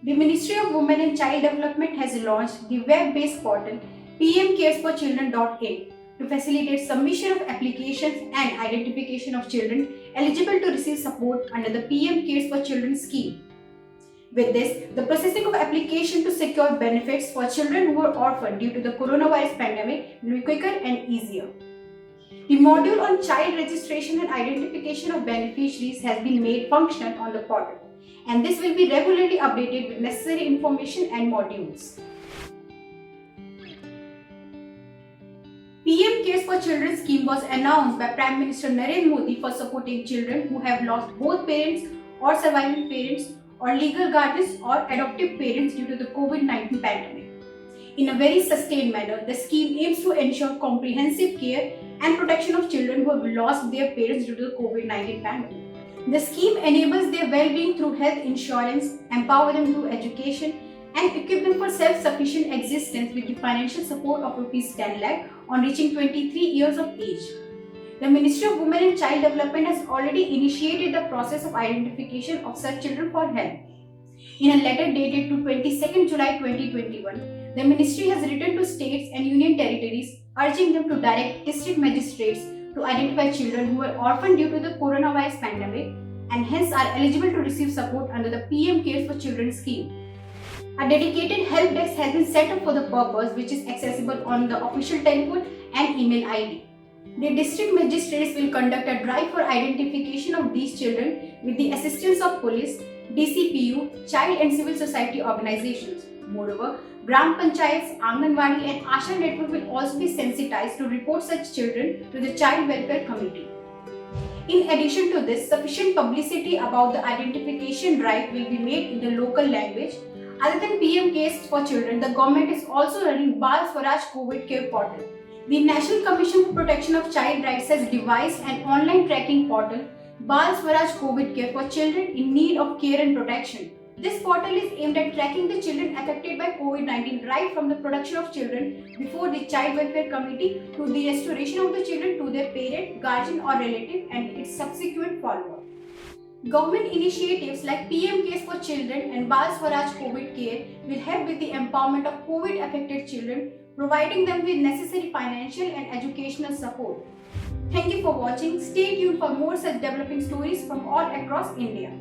The Ministry of Women and Child Development has launched the web-based portal pmcaresforchildren.in to facilitate submission of applications and identification of children eligible to receive support under the PM Cares for Children scheme. With this, the processing of application to secure benefits for children who are orphaned due to the coronavirus pandemic will be quicker and easier. The module on child registration and identification of beneficiaries has been made functional on the portal, and this will be regularly updated with necessary information and modules. PM Cares for Children scheme was announced by Prime Minister Narendra Modi for supporting children who have lost both parents or surviving parents or legal guardians or adoptive parents due to the COVID-19 pandemic. In a very sustained manner, the scheme aims to ensure comprehensive care and protection of children who have lost their parents due to the COVID-19 pandemic. The scheme enables their well-being through health insurance, empower them through education, and equip them for self-sufficient existence with the financial support of Rs 10 lakh on reaching 23 years of age. The Ministry of Women and Child Development has already initiated the process of identification of such children for help. In a letter dated to 22nd July 2021, the Ministry has written to states and union territories urging them to direct district magistrates to identify children who are orphaned due to the coronavirus pandemic and hence are eligible to receive support under the PM Cares for Children scheme. A dedicated help desk has been set up for the purpose, which is accessible on the official telephone and email ID. The district magistrates will conduct a drive for identification of these children with the assistance of police, DCPU, child and civil society organizations. Moreover, Gram Panchayats, Anganwadi and Asha network will also be sensitized to report such children to the Child Welfare Committee. In addition to this, sufficient publicity about the identification drive will be made in the local language. Other than PM Cares for Children, the government is also running Bal Swaraj COVID Care Portal. The National Commission for Protection of Child Rights has devised an online tracking portal, Bal Swaraj COVID Care for children in need of care and protection. This portal is aimed at tracking the children affected by COVID-19 right from the production of children before the Child Welfare Committee to the restoration of the children to their parent, guardian or relative and its subsequent follow-up. Government initiatives like PM Cares for Children and Bal Swaraj COVID Care will help with the empowerment of COVID-affected children, providing them with necessary financial and educational support. Thank you for watching. Stay tuned for more such developing stories from all across India.